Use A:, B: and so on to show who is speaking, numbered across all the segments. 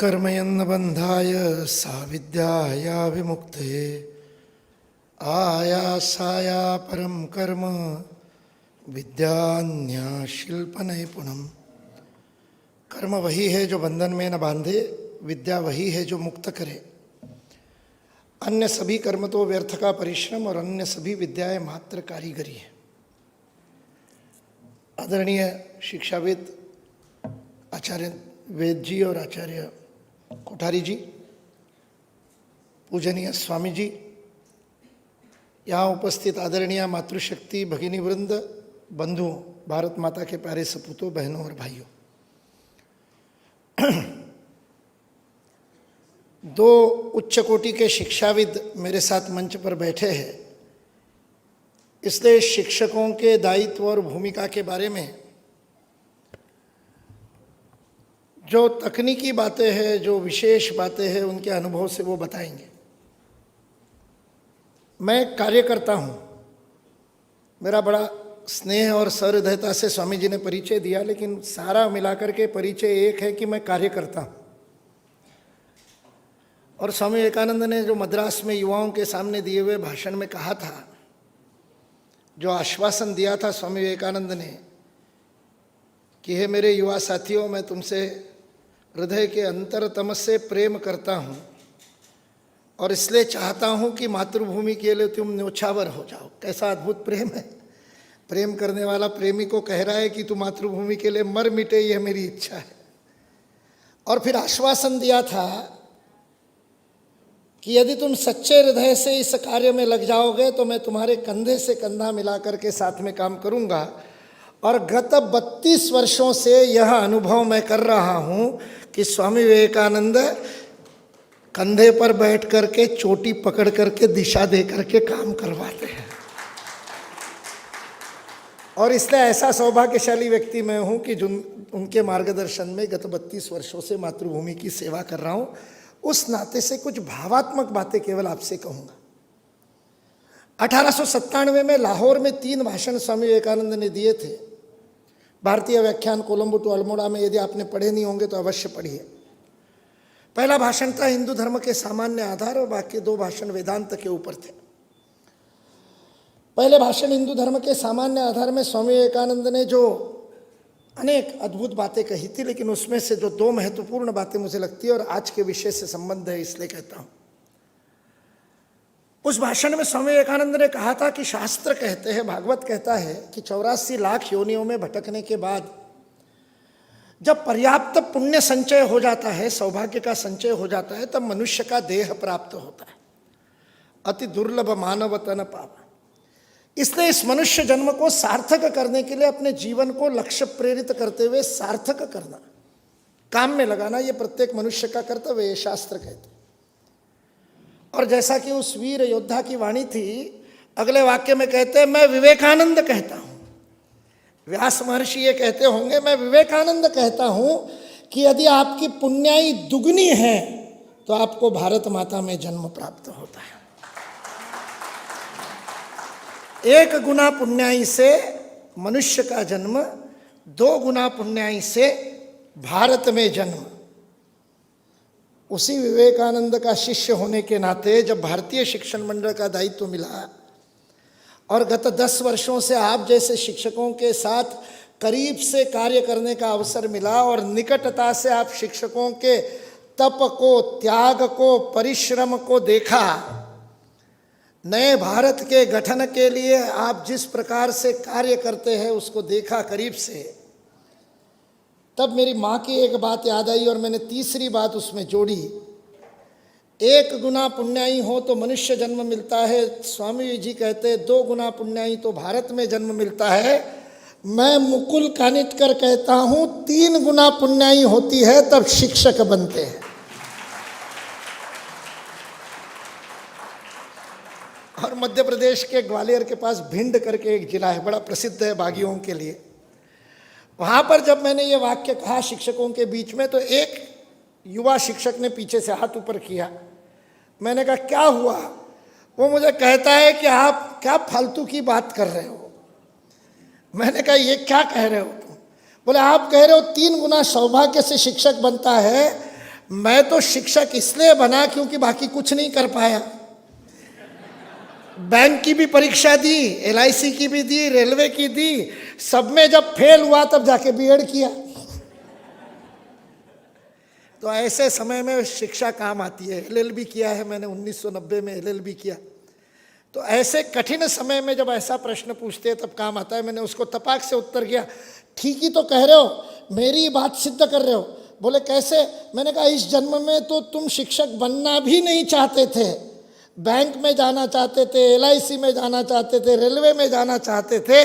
A: कर्मयन्नबन्धाय सा विद्याया विमुक्ते आयासाया परम कर्म विद्यान्या शिल्प नैपुणम। कर्म वही है जो बंधन में न बांधे, विद्या वही है जो मुक्त करे। अन्य सभी कर्म तो व्यर्थ का परिश्रम और अन्य सभी विद्याएं मात्र कारीगरी है। आदरणीय शिक्षाविद आचार्य वेद जी और आचार्य कोठारी जी, पूजनीय स्वामी जी, यहाँ उपस्थित आदरणीय मातृशक्ति भगिनी वृंद, बंधुओं, भारत माता के प्यारे सपूतों, बहनों और भाइयों, दो उच्च कोटि के शिक्षाविद मेरे साथ मंच पर बैठे हैं, इसलिए शिक्षकों के दायित्व और भूमिका के बारे में जो तकनीकी बातें हैं, जो विशेष बातें हैं, उनके अनुभव से वो बताएंगे। मैं कार्यकर्ता हूँ, मेरा बड़ा स्नेह और सहृदयता से स्वामी जी ने परिचय दिया, लेकिन सारा मिलाकर के परिचय एक है कि मैं कार्यकर्ता हूँ। और स्वामी विवेकानंद ने जो मद्रास में युवाओं के सामने दिए हुए भाषण में कहा था, जो आश्वासन दिया था स्वामी विवेकानंद ने कि हे मेरे युवा साथियों, मैं तुमसे हृदय के अंतरतम से प्रेम करता हूँ और इसलिए चाहता हूँ कि मातृभूमि के लिए तुम न्योछावर हो जाओ। कैसा अद्भुत प्रेम है! प्रेम करने वाला प्रेमी को कह रहा है कि तू मातृभूमि के लिए मर मिटे, यह मेरी इच्छा है। और फिर आश्वासन दिया था कि यदि तुम सच्चे हृदय से इस कार्य में लग जाओगे तो मैं तुम्हारे कंधे से कंधा मिलाकर के साथ में काम करूंगा। और गत 32 वर्षों से यह अनुभव मैं कर रहा हूं कि स्वामी विवेकानंद कंधे पर बैठ करके चोटी पकड़ करके दिशा दे करके काम करवाते हैं। और इसलिए ऐसा सौभाग्यशाली व्यक्ति मैं हूं कि उनके मार्गदर्शन में गत 32 वर्षों से मातृभूमि की सेवा कर रहा हूं। उस नाते से कुछ भावात्मक बातें केवल आपसे कहूंगा। 1897 में लाहौर में 3 भाषण स्वामी विवेकानंद ने दिए थे। भारतीय व्याख्यान कोलंबो टू अल्मोड़ा में, यदि आपने पढ़े नहीं होंगे तो अवश्य पढ़िए। पहला भाषण था हिंदू धर्म के सामान्य आधार और बाकी 2 भाषण वेदांत के ऊपर थे। पहले भाषण हिंदू धर्म के सामान्य आधार में स्वामी विवेकानंद ने जो अनेक अद्भुत बातें कही थी, लेकिन उसमें से जो 2 महत्वपूर्ण बातें मुझे लगती है और आज के विषय से संबंध है, इसलिए कहता हूं। उस भाषण में स्वामी विवेकानंद ने कहा था कि शास्त्र कहते हैं, भागवत कहता है कि 84 लाख योनियों में भटकने के बाद जब पर्याप्त पुण्य संचय हो जाता है, सौभाग्य का संचय हो जाता है, तब मनुष्य का देह प्राप्त होता है। अति दुर्लभ मानव तन पावा। इसलिए इस मनुष्य जन्म को सार्थक करने के लिए अपने जीवन को लक्ष्य प्रेरित करते हुए सार्थक करना, काम में लगाना, यह प्रत्येक मनुष्य का कर्तव्य है, शास्त्र कहते हैं। और जैसा कि उस वीर योद्धा की वाणी थी, अगले वाक्य में कहते हैं, मैं विवेकानंद कहता हूं। व्यास महर्षि ये कहते होंगे, मैं विवेकानंद कहता हूं कि यदि आपकी पुण्याई दुगनी है तो आपको भारत माता में जन्म प्राप्त होता है। 1 गुना पुण्याई से मनुष्य का जन्म, 2 गुना पुण्याई से भारत में जन्म। उसी विवेकानंद का शिष्य होने के नाते जब भारतीय शिक्षण मंडल का दायित्व मिला और गत 10 वर्षों से आप जैसे शिक्षकों के साथ करीब से कार्य करने का अवसर मिला और निकटता से आप शिक्षकों के तप को, त्याग को, परिश्रम को देखा, नए भारत के गठन के लिए आप जिस प्रकार से कार्य करते हैं उसको देखा करीब से, तब मेरी माँ की एक बात याद आई और मैंने तीसरी बात उसमें जोड़ी। 1 गुना पुण्याई हो तो मनुष्य जन्म मिलता है, स्वामी जी कहते 2 गुना पुण्याई तो भारत में जन्म मिलता है। मैं मुकुल कानिटकर कहता हूँ 3 गुना पुण्याई होती है तब शिक्षक बनते हैं। और मध्य प्रदेश के ग्वालियर के पास भिंड करके एक जिला है, बड़ा प्रसिद्ध है बागियों के लिए। वहाँ पर जब मैंने ये वाक्य कहा शिक्षकों के बीच में, तो एक युवा शिक्षक ने पीछे से हाथ ऊपर किया। मैंने कहा क्या हुआ? वो मुझे कहता है कि आप क्या फालतू की बात कर रहे हो। मैंने कहा ये क्या कह रहे हो तुम? बोले आप कह रहे हो 3 गुना सौभाग्य से शिक्षक बनता है, मैं तो शिक्षक इसलिए बना क्योंकि बाकी कुछ नहीं कर पाया। बैंक की भी परीक्षा दी, LIC की भी दी, रेलवे की दी, सब में जब फेल हुआ तब जाके B.Ed किया। तो ऐसे समय में शिक्षा काम आती है। LLB किया है मैंने, 1990 में LLB किया। तो ऐसे कठिन समय में जब ऐसा प्रश्न पूछते हैं तब काम आता है। मैंने उसको तपाक से उत्तर किया, ठीक ही तो कह रहे हो, मेरी बात सिद्ध कर रहे हो। बोले कैसे? मैंने कहा इस जन्म में तो तुम शिक्षक बनना भी नहीं चाहते थे, बैंक में जाना चाहते थे, LIC में जाना चाहते थे, रेलवे में जाना चाहते थे।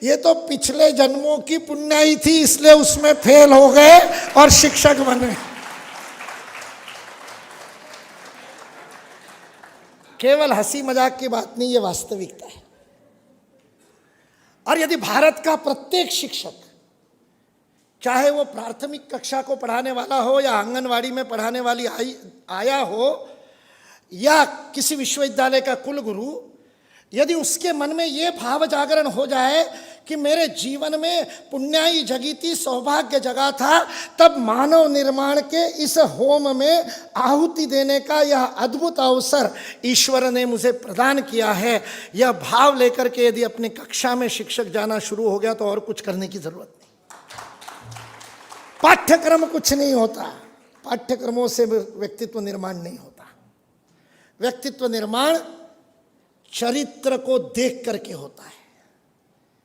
A: ये तो पिछले जन्मों की पुण्याई थी, इसलिए उसमें फेल हो गए और शिक्षक बने। केवल हंसी मजाक की बात नहीं, ये वास्तविकता है। और यदि भारत का प्रत्येक शिक्षक, चाहे वो प्राथमिक कक्षा को पढ़ाने वाला हो या आंगनवाड़ी में पढ़ाने वाली आया हो या किसी विश्वविद्यालय का कुलगुरु, यदि उसके मन में ये भाव जागरण हो जाए कि मेरे जीवन में पुण्याई जगी थी, सौभाग्य जगा था, तब मानव निर्माण के इस होम में आहुति देने का यह अद्भुत अवसर ईश्वर ने मुझे प्रदान किया है, यह भाव लेकर के यदि अपनी कक्षा में शिक्षक जाना शुरू हो गया तो और कुछ करने की जरूरत नहीं। पाठ्यक्रम कुछ नहीं होता, पाठ्यक्रमों से व्यक्तित्व निर्माण नहीं होता। व्यक्तित्व निर्माण चरित्र को देख करके होता है।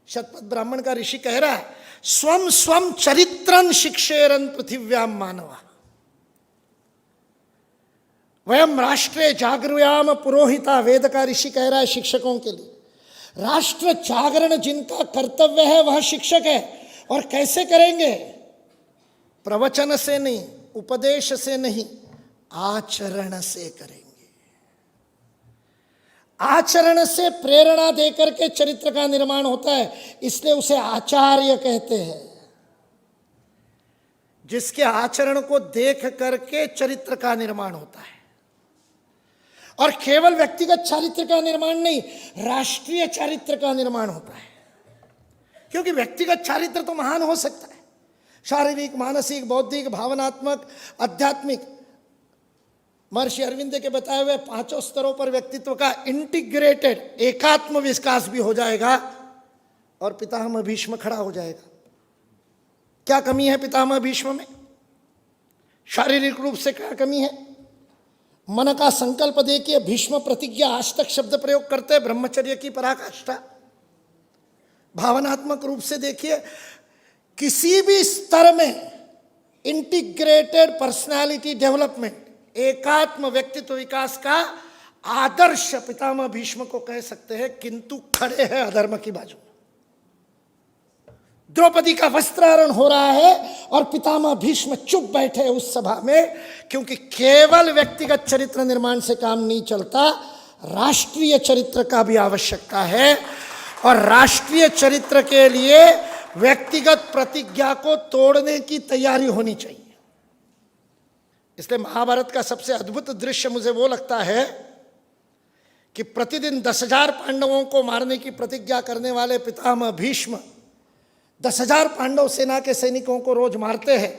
A: शतपथ ब्राह्मण का ऋषि कह रहा है, स्वम स्वम चरित्रं शिक्षेरन पृथिव्याम मानवा, वयम राष्ट्रे जागृयाम पुरोहिता। वेद का ऋषि कह रहा है शिक्षकों के लिए, राष्ट्र जागरण जिनका कर्तव्य है वह शिक्षक है। और कैसे करेंगे? प्रवचन से नहीं, उपदेश से नहीं, आचरण से करेंगे। आचरण से प्रेरणा देकर के चरित्र का निर्माण होता है, इसलिए उसे आचार्य कहते हैं। जिसके आचरण को देख करके चरित्र का निर्माण होता है। और केवल व्यक्तिगत चारित्र का निर्माण नहीं, राष्ट्रीय चारित्र का निर्माण होता है। क्योंकि व्यक्तिगत चारित्र तो महान हो सकता है, शारीरिक, मानसिक, बौद्धिक, भावनात्मक, आध्यात्मिक। महर्षि अरविंद के बताए हुए 5 स्तरों पर व्यक्तित्व का इंटीग्रेटेड एकात्म विकास भी हो जाएगा और पितामह भीष्म खड़ा हो जाएगा। क्या कमी है पितामह भीष्म में? शारीरिक रूप से क्या कमी है? मन का संकल्प देखिए, भीष्म प्रतिज्ञा, आज तक शब्द प्रयोग करते हैं, ब्रह्मचर्य की पराकाष्ठा। भावनात्मक रूप से देखिए, किसी भी स्तर में इंटीग्रेटेड पर्सनालिटी डेवलपमेंट, एकात्म व्यक्तित्व विकास का आदर्श पितामह भीष्म को कह सकते हैं, किंतु खड़े हैं अधर्म की बाजू। द्रौपदी का वस्त्राहरण हो रहा है और पितामह भीष्म चुप बैठे उस सभा में, क्योंकि केवल व्यक्तिगत चरित्र निर्माण से काम नहीं चलता, राष्ट्रीय चरित्र का भी आवश्यकता है। और राष्ट्रीय चरित्र के लिए व्यक्तिगत प्रतिज्ञा को तोड़ने की तैयारी होनी चाहिए। इसलिए महाभारत का सबसे अद्भुत दृश्य मुझे वो लगता है कि प्रतिदिन 10,000 पांडवों को मारने की प्रतिज्ञा करने वाले पितामह भीष्म 10,000 पांडव सेना के सैनिकों को रोज मारते हैं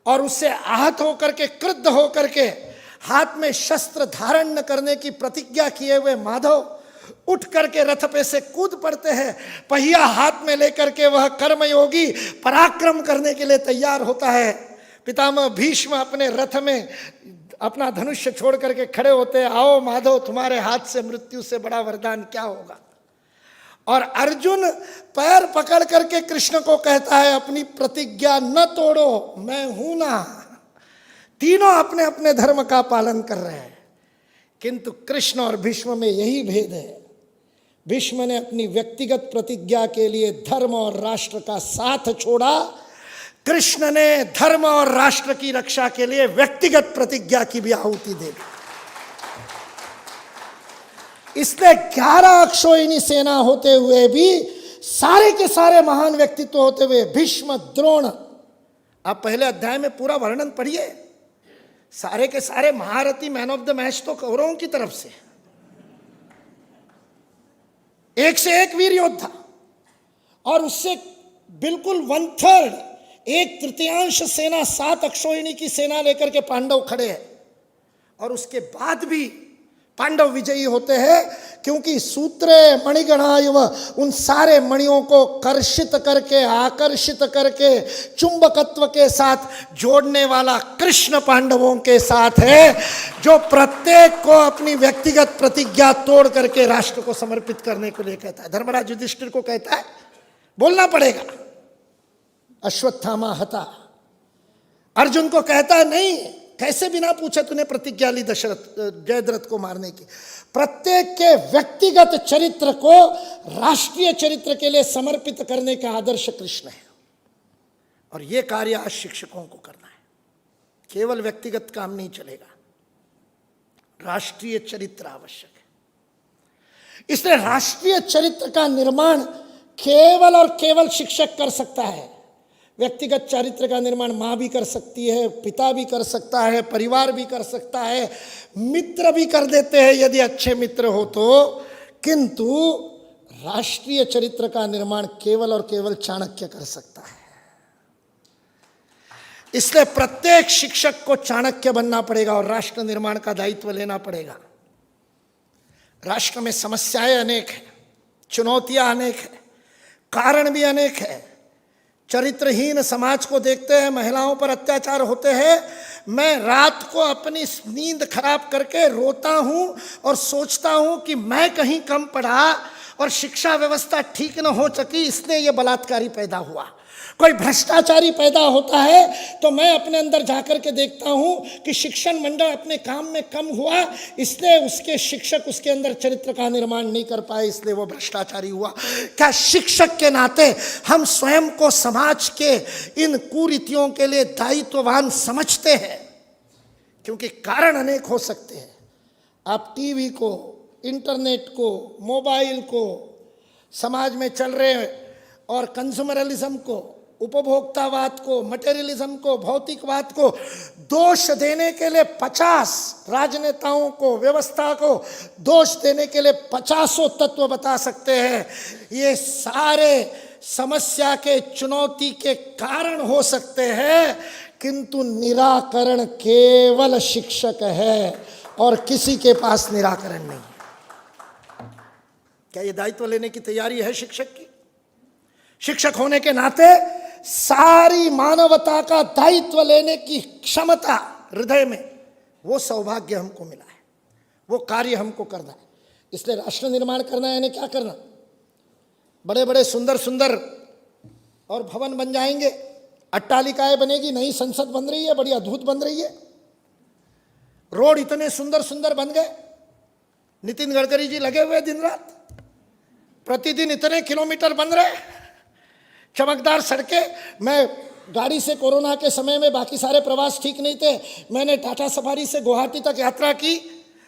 A: और उससे आहत होकर के, क्रुद्ध होकर के, हाथ में शस्त्र धारण न करने की प्रतिज्ञा किए हुए माधव उठ करके रथ पे से कूद पड़ते हैं। पहिया हाथ में लेकर के वह कर्मयोगी पराक्रम करने के लिए तैयार होता है। पितामह भीष्म अपने रथ में अपना धनुष्य छोड़ करके खड़े होते हैं, आओ माधव, तुम्हारे हाथ से मृत्यु से बड़ा वरदान क्या होगा। और अर्जुन पैर पकड़ करके कृष्ण को कहता है, अपनी प्रतिज्ञा न तोड़ो, मैं हूं ना। तीनों अपने अपने धर्म का पालन कर रहे हैं, किंतु कृष्ण और भीष्म में यही भेद है। भीष्म ने अपनी व्यक्तिगत प्रतिज्ञा के लिए धर्म और राष्ट्र का साथ छोड़ा, कृष्ण ने धर्म और राष्ट्र की रक्षा के लिए व्यक्तिगत प्रतिज्ञा की भी आहुति दे दी। इसलिए 11 अक्षोहिणी सेना होते हुए भी, सारे के सारे महान व्यक्तित्व होते हुए, भीष्म, द्रोण, आप पहले अध्याय में पूरा वर्णन पढ़िए, सारे के सारे महारथी, मैन ऑफ द मैच तो कौरवों की तरफ से, एक से एक वीर योद्धा। और उससे बिल्कुल 1/3 एक तृतीयांश सेना 7 अक्षौहिणी की सेना लेकर के पांडव खड़े हैं, और उसके बाद भी पांडव विजयी होते हैं, क्योंकि सूत्रे मणिगणायव, उन सारे मणियों को कर्षित करके, आकर्षित करके, चुंबकत्व के साथ जोड़ने वाला कृष्ण पांडवों के साथ है, जो प्रत्येक को अपनी व्यक्तिगत प्रतिज्ञा तोड़ करके राष्ट्र को समर्पित करने के लिए कहता है। धर्मराज युधिष्ठिर को कहता है बोलना पड़ेगा, अश्वत्थामा हता। अर्जुन को कहता है नहीं, कैसे बिना पूछे तूने प्रतिज्ञा ली जयद्रथ को मारने की। प्रत्येक के व्यक्तिगत चरित्र को राष्ट्रीय चरित्र के लिए समर्पित करने का आदर्श कृष्ण है, और यह कार्य आज शिक्षकों को करना है। केवल व्यक्तिगत काम नहीं चलेगा, राष्ट्रीय चरित्र आवश्यक है। इसलिए राष्ट्रीय चरित्र का निर्माण केवल और केवल शिक्षक कर सकता है। व्यक्तिगत चरित्र का निर्माण माँ भी कर सकती है, पिता भी कर सकता है, परिवार भी कर सकता है, मित्र भी कर देते हैं यदि अच्छे मित्र हो तो, किंतु राष्ट्रीय चरित्र का निर्माण केवल और केवल चाणक्य कर सकता है। इसलिए प्रत्येक शिक्षक को चाणक्य बनना पड़ेगा और राष्ट्र निर्माण का दायित्व लेना पड़ेगा। राष्ट्र में समस्याएं अनेक हैं, चुनौतियां अनेक हैं, कारण भी अनेक है। चरित्रहीन समाज को देखते हैं, महिलाओं पर अत्याचार होते हैं। मैं रात को अपनी नींद खराब करके रोता हूं और सोचता हूं कि मैं कहीं कम पढ़ा और शिक्षा व्यवस्था ठीक न हो सकी, इसलिए यह बलात्कारी पैदा हुआ। कोई भ्रष्टाचारी पैदा होता है तो मैं अपने अंदर जाकर के देखता हूं कि शिक्षण मंडल अपने काम में कम हुआ, इसलिए उसके शिक्षक उसके अंदर चरित्र का निर्माण नहीं कर पाए, इसलिए वो भ्रष्टाचारी हुआ। क्या शिक्षक के नाते हम स्वयं को समाज के इन कुरीतियों के लिए दायित्ववान समझते हैं? क्योंकि कारण अनेक हो सकते हैं। आप टीवी को, इंटरनेट को, मोबाइल को, समाज में चल रहे और कंज्यूमरलिज्म को, उपभोक्तावाद को, मटेरियलिज्म को, भौतिकवाद को दोष देने के लिए 50 राजनेताओं को, व्यवस्था को दोष देने के लिए 50 तत्व बता सकते हैं। ये सारे समस्या के, चुनौती के कारण हो सकते हैं, किंतु निराकरण केवल शिक्षक है और किसी के पास निराकरण नहीं है। क्या ये दायित्व लेने की तैयारी है शिक्षक की? शिक्षक होने के नाते सारी मानवता का दायित्व लेने की क्षमता हृदय में, वो सौभाग्य हमको मिला है, वो कार्य हमको करना है। इसलिए राष्ट्र निर्माण करना है, यानी क्या करना? बड़े बड़े सुंदर सुंदर और भवन बन जाएंगे, अट्टालिकाएं बनेगी, नई संसद बन रही है, बड़ी अद्भुत बन रही है, रोड इतने सुंदर सुंदर बन गए, नितिन गडकरी जी लगे हुए दिन रात, प्रतिदिन इतने किलोमीटर बन रहे, चमकदार सड़कें। मैं गाड़ी से कोरोना के समय में, बाकी सारे प्रवास ठीक नहीं थे, मैंने टाटा सफारी से गुवाहाटी तक यात्रा की,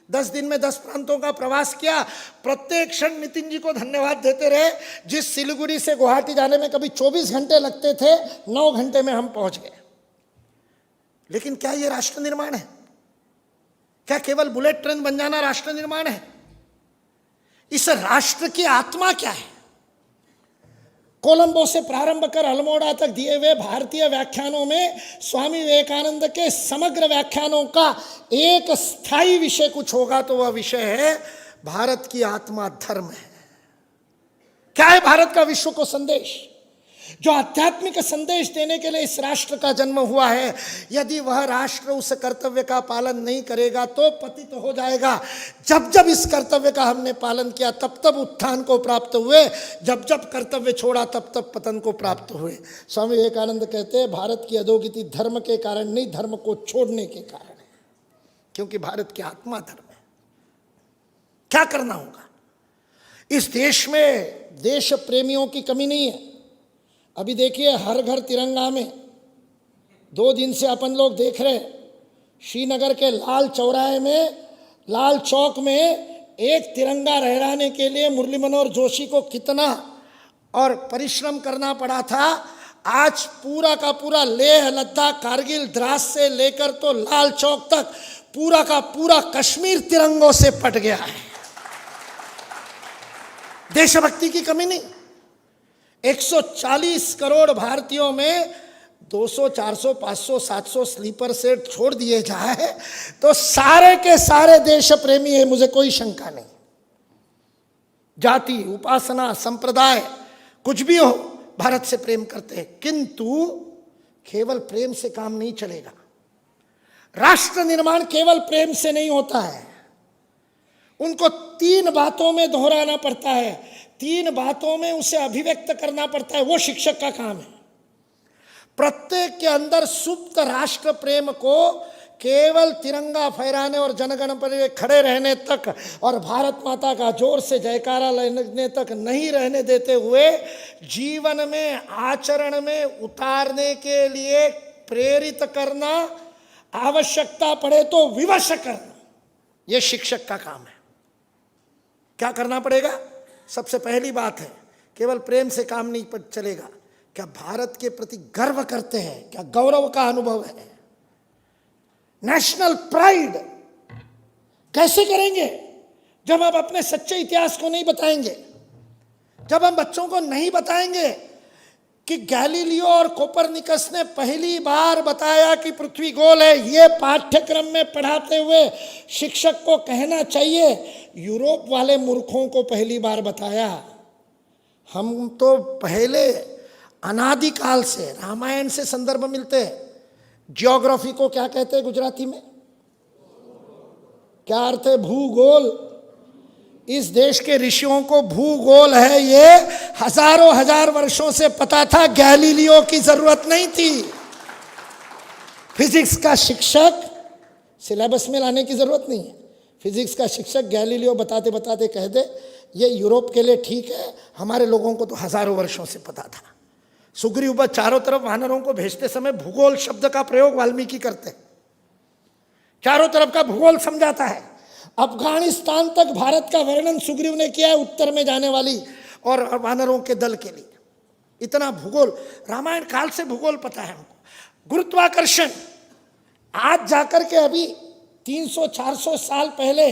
A: 10 दिन में 10 प्रांतों का प्रवास किया। प्रत्येक क्षण नितिन जी को धन्यवाद देते रहे। जिस सिलीगुड़ी से गुवाहाटी जाने में कभी 24 घंटे लगते थे, 9 घंटे में हम पहुंच गए। लेकिन क्या ये राष्ट्र निर्माण है? क्या केवल बुलेट ट्रेन बन जाना राष्ट्र निर्माण है? इस राष्ट्र की आत्मा क्या है? कोलंबो से प्रारंभ कर अल्मोड़ा तक दिए हुए भारतीय व्याख्यानों में स्वामी विवेकानंद के समग्र व्याख्यानों का एक स्थायी विषय कुछ होगा तो वह विषय है भारत की आत्मा धर्म है। क्या है भारत का विश्व को संदेश? जो आध्यात्मिक संदेश देने के लिए इस राष्ट्र का जन्म हुआ है, यदि वह राष्ट्र उस कर्तव्य का पालन नहीं करेगा तो पतित हो जाएगा। जब जब इस कर्तव्य का हमने पालन किया तब तब उत्थान को प्राप्त हुए, जब जब कर्तव्य छोड़ा तब तब पतन को प्राप्त हुए। स्वामी विवेकानंद कहते हैं भारत की अधोगति धर्म के कारण नहीं, धर्म को छोड़ने के कारण है, क्योंकि भारत की आत्मा धर्म है। क्या करना होगा? इस देश में देश प्रेमियों की कमी नहीं है। अभी देखिए हर घर तिरंगा में, 2 दिन से अपन लोग देख रहे, श्रीनगर के लाल चौराहे में, लाल चौक में एक तिरंगा लहराने के लिए मुरली मनोहर जोशी को कितना और परिश्रम करना पड़ा था। आज पूरा का पूरा लेह, लद्दाख, कारगिल, द्रास से लेकर तो लाल चौक तक पूरा का पूरा कश्मीर तिरंगों से पट गया है। देशभक्ति की कमी नहीं। 140 करोड़ भारतीयों में 200, 400, 500, 700 स्लीपर सेट छोड़ दिए जाए तो सारे के सारे देश प्रेमी है, मुझे कोई शंका नहीं। जाति, उपासना, संप्रदाय कुछ भी हो, भारत से प्रेम करते हैं। किंतु केवल प्रेम से काम नहीं चलेगा। राष्ट्र निर्माण केवल प्रेम से नहीं होता है। उनको 3 बातों में दोहराना पड़ता है, 3 बातों में उसे अभिव्यक्त करना पड़ता है। वो शिक्षक का काम है। प्रत्येक के अंदर सुप्त राष्ट्र प्रेम को केवल तिरंगा फहराने और जनगण पर खड़े रहने तक और भारत माता का जोर से जयकारा लेने तक नहीं रहने देते हुए जीवन में, आचरण में उतारने के लिए प्रेरित करना, आवश्यकता पड़े तो विवश करना, यह शिक्षक का काम है। क्या करना पड़ेगा? सबसे पहली बात है, केवल प्रेम से काम नहीं चलेगा। क्या भारत के प्रति गर्व करते हैं? क्या गौरव का अनुभव है? नेशनल प्राइड कैसे करेंगे जब हम अपने सच्चे इतिहास को नहीं बताएंगे, जब हम बच्चों को नहीं बताएंगे कि गैलीलियो और कोपरनिकस ने पहली बार बताया कि पृथ्वी गोल है। ये पाठ्यक्रम में पढ़ाते हुए शिक्षक को कहना चाहिए, यूरोप वाले मूर्खों को पहली बार बताया। हम तो पहले अनादिकाल से, रामायण से संदर्भ मिलते हैं। ज्योग्राफी को क्या कहते हैं गुजराती में? क्या अर्थ है? भूगोल। इस देश के ऋषियों को भूगोल है ये हजारों हजार वर्षों से पता था, गैलीलियो की जरूरत नहीं थी। फिजिक्स का शिक्षक सिलेबस में लाने की जरूरत नहीं है। फिजिक्स का शिक्षक गैलीलियो बताते बताते कह दे ये यूरोप के लिए ठीक है, हमारे लोगों को तो हजारों वर्षों से पता था। सुग्रीव चारों तरफ वानरों को भेजते समय भूगोल शब्द का प्रयोग वाल्मीकि करते, चारों तरफ का भूगोल समझाता है। अफगानिस्तान तक भारत का वर्णन सुग्रीव ने किया है, उत्तर में जाने वाली और वानरों के दल के लिए। इतना भूगोल, रामायण काल से भूगोल पता है हमको। गुरुत्वाकर्षण, आज जाकर के अभी 300-400 साल पहले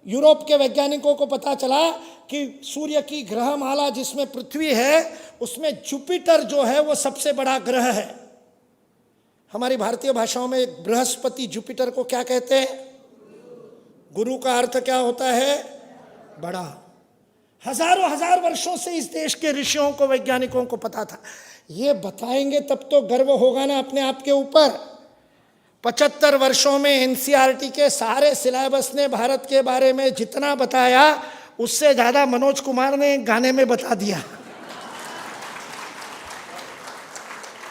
A: यूरोप के वैज्ञानिकों को पता चला कि सूर्य की ग्रहमाला जिसमें पृथ्वी है, उसमें जुपिटर जो है वो सबसे बड़ा ग्रह है। हमारी भारतीय भाषाओं में बृहस्पति, जुपिटर को क्या कहते हैं? गुरु का अर्थ क्या होता है? बड़ा। हजारों हजार वर्षों से इस देश के ऋषियों को, वैज्ञानिकों को पता था। ये बताएंगे तब तो गर्व होगा ना अपने आप के ऊपर। 75 वर्षों में एनसीईआरटी के सारे सिलेबस ने भारत के बारे में जितना बताया, उससे ज्यादा मनोज कुमार ने गाने में बता दिया।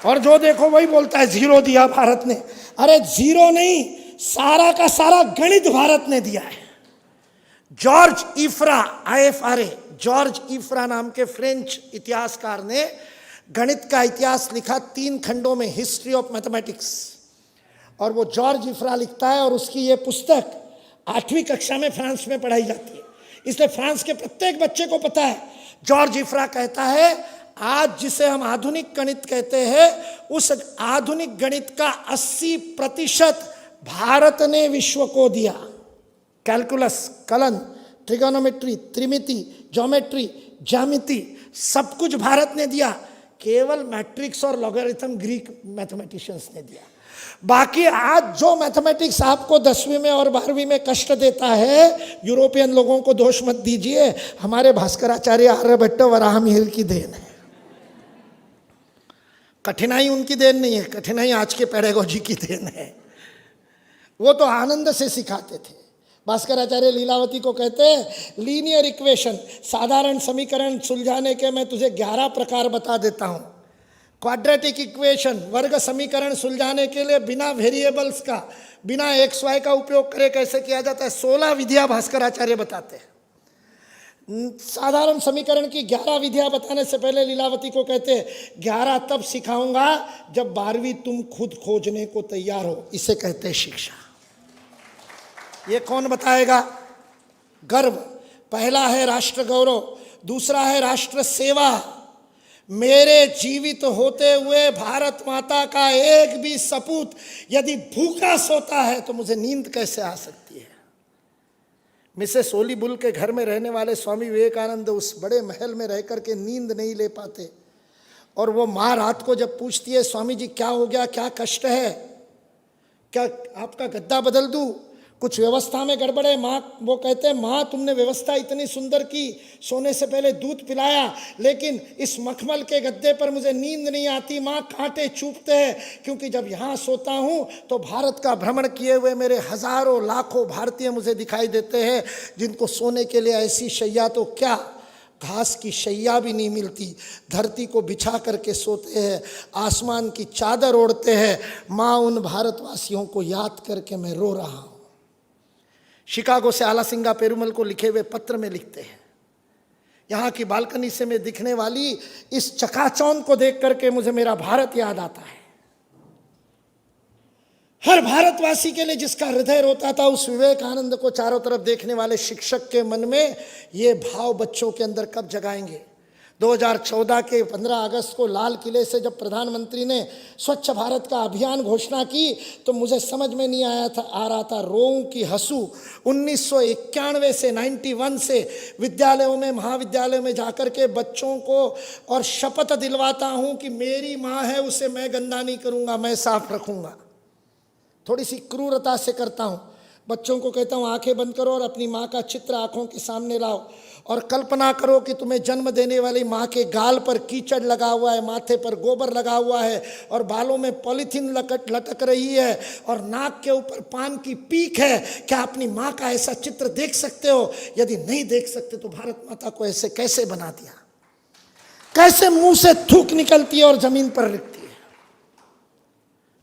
A: और जो देखो वही बोलता है 0 दिया भारत ने। अरे 0 नहीं, सारा का सारा गणित भारत ने दिया है। जॉर्ज इफ्रा, IFRA, जॉर्ज इफ्रा नाम के फ्रेंच इतिहासकार ने गणित का इतिहास लिखा 3 खंडों में, हिस्ट्री ऑफ मैथमेटिक्स। और वो जॉर्ज इफ्रा लिखता है और उसकी ये पुस्तक 8वीं कक्षा में फ्रांस में पढ़ाई जाती है, इसलिए फ्रांस के प्रत्येक बच्चे को पता है। जॉर्ज इफ्रा कहता है आज जिसे हम आधुनिक गणित कहते हैं, उस आधुनिक गणित का 80% भारत ने विश्व को दिया। कैलकुलस, कलन, ट्रिगोनोमेट्री, त्रिमिति, ज्योमेट्री, ज्यामिति, सब कुछ भारत ने दिया। केवल मैट्रिक्स और लॉगरिथम ग्रीक मैथमेटिशियंस ने दिया। बाकी आज जो मैथमेटिक्स आपको 10वीं में और 12वीं में कष्ट देता है, यूरोपियन लोगों को दोष मत दीजिए, हमारे भास्कराचार्य, आर्यभट्ट, वराहमिहिर की देन है। कठिनाई उनकी देन नहीं है, कठिनाई आज के पेडागोजी की देन है। वो तो आनंद से सिखाते थे। भास्कराचार्य लीलावती को कहते हैं लीनियर इक्वेशन, साधारण समीकरण सुलझाने के मैं तुझे 11 प्रकार बता देता हूँ। क्वाड्रेटिक इक्वेशन, वर्ग समीकरण सुलझाने के लिए बिना वेरिएबल्स का, बिना XY का उपयोग करे कैसे किया जाता है, 16 विधियाँ भास्कराचार्य बताते हैं। साधारण समीकरण की 11 विधियाँ बताने से पहले लीलावती को कहते हैं 11 तब सिखाऊंगा जब 12वीं तुम खुद खोजने को तैयार हो। इसे कहते हैं शिक्षा। ये कौन बताएगा? गर्व। पहला है राष्ट्र गौरव, दूसरा है राष्ट्र सेवा। मेरे जीवित होते हुए भारत माता का एक भी सपूत यदि भूखा सोता है तो मुझे नींद कैसे आ सकती है? मिसेस ओलीबुल के घर में रहने वाले स्वामी विवेकानंद उस बड़े महल में रह करके नींद नहीं ले पाते। और वो माँ रात को जब पूछती है, स्वामी जी क्या हो गया, क्या कष्ट है, क्या आपका गद्दा बदल दूं, कुछ व्यवस्था में गड़बड़ है। माँ, वो कहते हैं माँ तुमने व्यवस्था इतनी सुंदर की, सोने से पहले दूध पिलाया, लेकिन इस मखमल के गद्दे पर मुझे नींद नहीं आती। माँ कांटे चुभते हैं, क्योंकि जब यहाँ सोता हूँ तो भारत का भ्रमण किए हुए मेरे हजारों लाखों भारतीय मुझे दिखाई देते हैं, जिनको सोने के लिए ऐसी शैया तो क्या, घास की शैया भी नहीं मिलती, धरती को बिछा करके सोते हैं, आसमान की चादर ओढ़ते हैं। माँ, उन भारतवासियों को याद करके मैं रो रहा हूँ। शिकागो से आला सिंगा पेरुमल को लिखे हुए पत्र में लिखते हैं, यहाँ की बालकनी से मैं दिखने वाली इस चकाचौंध को देख करके मुझे मेरा भारत याद आता है। हर भारतवासी के लिए जिसका हृदय रोता था, उस विवेकानंद को चारों तरफ देखने वाले शिक्षक के मन में ये भाव बच्चों के अंदर कब जगाएंगे। 2014 के 15 अगस्त को लाल किले से जब प्रधानमंत्री ने स्वच्छ भारत का अभियान घोषणा की, तो मुझे समझ में नहीं आ रहा था, रोऊं कि हंसूं। 1991 से 91 से विद्यालयों में, महाविद्यालयों में जाकर के बच्चों को और शपथ दिलवाता हूं कि मेरी माँ है, उसे मैं गंदा नहीं करूँगा, मैं साफ रखूँगा। थोड़ी सी क्रूरता से करता हूँ। बच्चों को कहता हूँ आंखें बंद करो और अपनी माँ का चित्र आंखों के सामने लाओ और कल्पना करो कि तुम्हें जन्म देने वाली माँ के गाल पर कीचड़ लगा हुआ है, माथे पर गोबर लगा हुआ है और बालों में पॉलीथीन लटक रही है और नाक के ऊपर पान की पीक है। क्या अपनी माँ का ऐसा चित्र देख सकते हो? यदि नहीं देख सकते तो भारत माता को ऐसे कैसे बना दिया, कैसे मुंह से थूक निकलती है और जमीन पर लिखती है।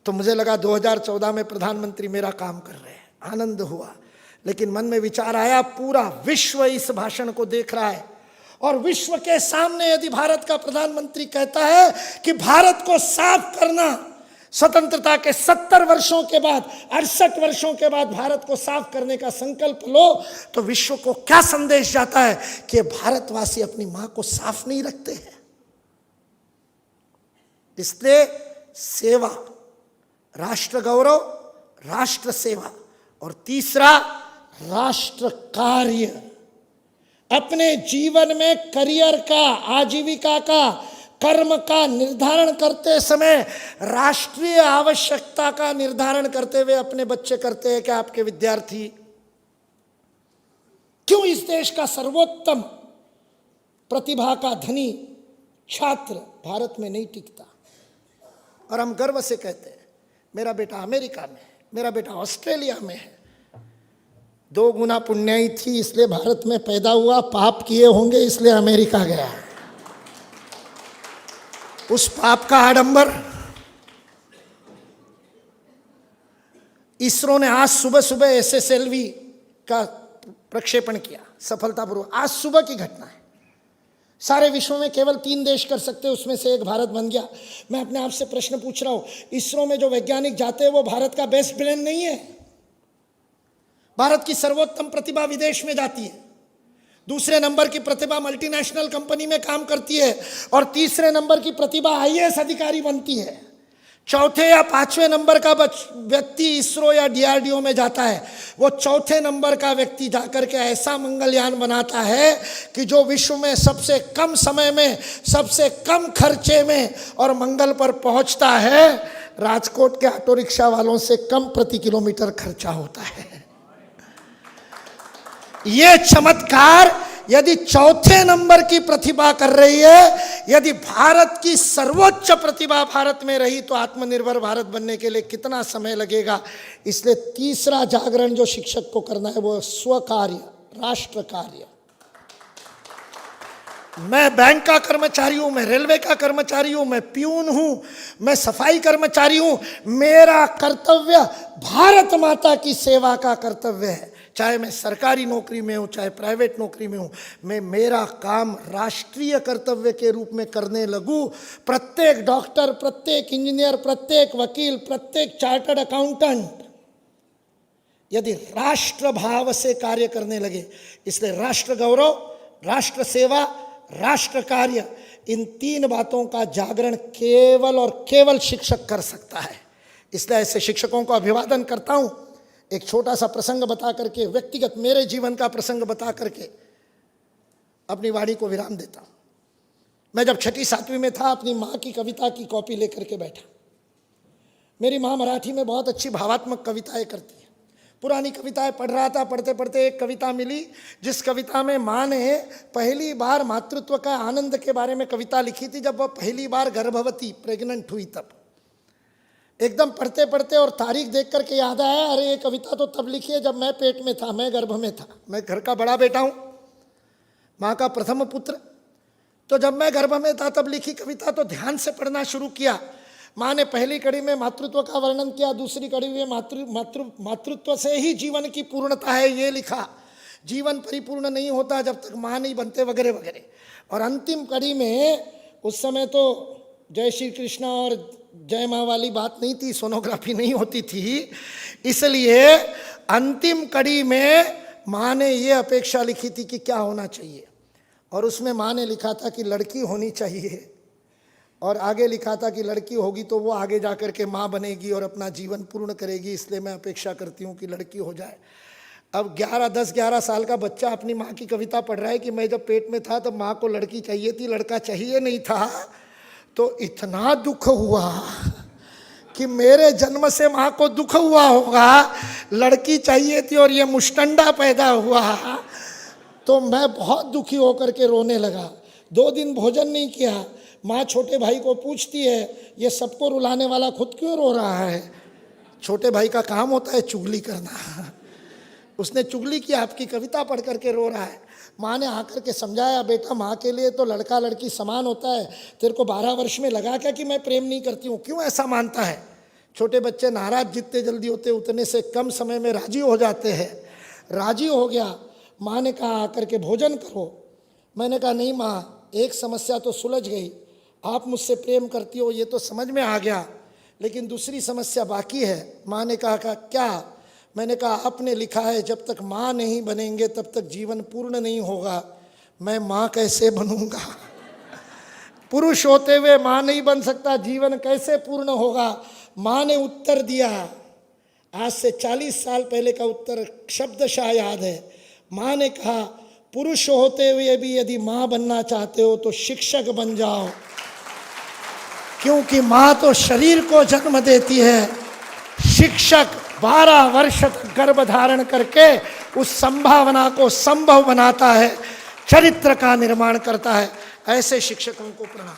A: तो मुझे लगा 2014 में प्रधानमंत्री मेरा काम कर रहे हैं, आनंद हुआ। लेकिन मन में विचार आया, पूरा विश्व इस भाषण को देख रहा है और विश्व के सामने यदि भारत का प्रधानमंत्री कहता है कि भारत को साफ करना, स्वतंत्रता के 70 वर्षों के बाद, 68 वर्षों के बाद भारत को साफ करने का संकल्प लो, तो विश्व को क्या संदेश जाता है कि भारतवासी अपनी मां को साफ नहीं रखते हैं। इसलिए सेवा, राष्ट्र गौरव, राष्ट्र सेवा और तीसरा राष्ट्र कार्य। अपने जीवन में करियर का, आजीविका का, कर्म का निर्धारण करते समय राष्ट्रीय आवश्यकता का निर्धारण करते हुए अपने बच्चे करते हैं कि आपके विद्यार्थी क्यों इस देश का सर्वोत्तम प्रतिभा का धनी छात्र भारत में नहीं टिकता। और हम गर्व से कहते हैं मेरा बेटा अमेरिका में है, मेरा बेटा ऑस्ट्रेलिया में है। 2 गुना पुण्याई थी इसलिए भारत में पैदा हुआ, पाप किए होंगे इसलिए अमेरिका गया। उस पाप का आडंबर इसरो ने आज सुबह सुबह SSLV का प्रक्षेपण किया सफलतापूर्वक। आज सुबह की घटना है। सारे विश्व में केवल 3 देश कर सकते हैं, उसमें से एक भारत बन गया। मैं अपने आप से प्रश्न पूछ रहा हूं, इसरो में जो वैज्ञानिक जाते हैं वो भारत का बेस्ट ब्रेन नहीं है? भारत की सर्वोत्तम प्रतिभा विदेश में जाती है, दूसरे नंबर की प्रतिभा मल्टीनेशनल कंपनी में काम करती है और तीसरे नंबर की प्रतिभा IAS अधिकारी बनती है। चौथे या 5वें नंबर का व्यक्ति इसरो या DRDO में जाता है, वो चौथे नंबर का व्यक्ति जाकर के ऐसा मंगलयान बनाता है कि जो विश्व में सबसे कम समय में, सबसे कम खर्चे में और मंगल पर पहुंचता है। राजकोट के ऑटो रिक्शा वालों से कम प्रति किलोमीटर खर्चा होता है। ये चमत्कार यदि चौथे नंबर की प्रतिभा कर रही है, यदि भारत की सर्वोच्च प्रतिभा भारत में रही, तो आत्मनिर्भर भारत बनने के लिए कितना समय लगेगा। इसलिए तीसरा जागरण जो शिक्षक को करना है वो स्वकार्य, राष्ट्र कार्य। मैं बैंक का कर्मचारी हूं, मैं रेलवे का कर्मचारी हूं, मैं प्यून हूं, मैं सफाई कर्मचारी हूं। मेरा कर्तव्य भारत माता की सेवा का कर्तव्य है। चाहे मैं सरकारी नौकरी में हूँ, चाहे प्राइवेट नौकरी में हूँ, मैं मेरा काम राष्ट्रीय कर्तव्य के रूप में करने लगूँ। प्रत्येक डॉक्टर, प्रत्येक इंजीनियर, प्रत्येक वकील, प्रत्येक चार्टर्ड अकाउंटेंट यदि राष्ट्र भाव से कार्य करने लगे। इसलिए राष्ट्र गौरव, राष्ट्र सेवा, राष्ट्र कार्य, इन 3 बातों का जागरण केवल और केवल शिक्षक कर सकता है। इसलिए ऐसे शिक्षकों को अभिवादन करता हूँ। एक छोटा सा प्रसंग बता करके, व्यक्तिगत मेरे जीवन का प्रसंग बता करके अपनी वाणी को विराम देता हूं। मैं जब 6ठी 7वीं में था, अपनी माँ की कविता की कॉपी लेकर के बैठा। मेरी माँ मराठी में बहुत अच्छी भावात्मक कविताएं करती है। पुरानी कविताएं पढ़ रहा था, पढ़ते पढ़ते एक कविता मिली जिस कविता में माँ ने पहली बार मातृत्व का आनंद के बारे में कविता लिखी थी, जब वह पहली बार गर्भवती प्रेग्नेंट हुई तब। एकदम पढ़ते पढ़ते और तारीख देख करके याद आया, अरे ये कविता तो तब लिखी है जब मैं पेट में था, मैं गर्भ में था। मैं घर का बड़ा बेटा हूँ, माँ का प्रथम पुत्र। तो जब मैं गर्भ में था तब लिखी कविता, तो ध्यान से पढ़ना शुरू किया। माँ ने पहली कड़ी में मातृत्व का वर्णन किया, दूसरी कड़ी में मातृत्व से ही जीवन की पूर्णता है ये लिखा। जीवन परिपूर्ण नहीं होता जब तक माँ नहीं बनते, वगैरह वगैरह। और अंतिम कड़ी में, उस समय तो जय श्री कृष्ण और जय माँ वाली बात नहीं थी, सोनोग्राफी नहीं होती थी, इसलिए अंतिम कड़ी में माँ ने ये अपेक्षा लिखी थी कि क्या होना चाहिए। और उसमें माँ ने लिखा था कि लड़की होनी चाहिए, और आगे लिखा था कि लड़की होगी तो वो आगे जा कर के माँ बनेगी और अपना जीवन पूर्ण करेगी, इसलिए मैं अपेक्षा करती हूँ कि लड़की हो जाए। अब 10-11 साल का बच्चा अपनी माँ की कविता पढ़ रहा है कि मैं जब पेट में था तब माँ को लड़की चाहिए थी, लड़का चाहिए नहीं था। तो इतना दुख हुआ कि मेरे जन्म से माँ को दुख हुआ होगा, लड़की चाहिए थी और ये मुष्टंडा पैदा हुआ। तो मैं बहुत दुखी होकर के रोने लगा। 2 दिन भोजन नहीं किया। माँ छोटे भाई को पूछती है, ये सबको रुलाने वाला खुद क्यों रो रहा है? छोटे भाई का काम होता है चुगली करना। उसने चुगली की, आपकी कविता पढ़ करके रो रहा है। माँ ने आकर के समझाया, बेटा माँ के लिए तो लड़का लड़की समान होता है, तेरे को 12 वर्ष में लगा क्या कि मैं प्रेम नहीं करती हूँ, क्यों ऐसा मानता है? छोटे बच्चे नाराज जितने जल्दी होते उतने से कम समय में राजी हो जाते हैं। राजी हो गया। माँ ने कहा आकर के भोजन करो। मैंने कहा नहीं माँ, एक समस्या तो सुलझ गई, आप मुझसे प्रेम करती हो ये तो समझ में आ गया, लेकिन दूसरी समस्या बाकी है। माँ ने कहा क्या? मैंने कहा आपने लिखा है जब तक माँ नहीं बनेंगे तब तक जीवन पूर्ण नहीं होगा, मैं माँ कैसे बनूंगा? पुरुष होते हुए माँ नहीं बन सकता, जीवन कैसे पूर्ण होगा? माँ ने उत्तर दिया, आज से 40 साल पहले का उत्तर शब्दशः याद है। माँ ने कहा, पुरुष होते हुए भी यदि माँ बनना चाहते हो तो शिक्षक बन जाओ, क्योंकि माँ तो शरीर को जन्म देती है, शिक्षक 12 वर्ष तक गर्भ धारण करके उस संभावना को संभव बनाता है, चरित्र का निर्माण करता है। ऐसे शिक्षकों को प्रणाम।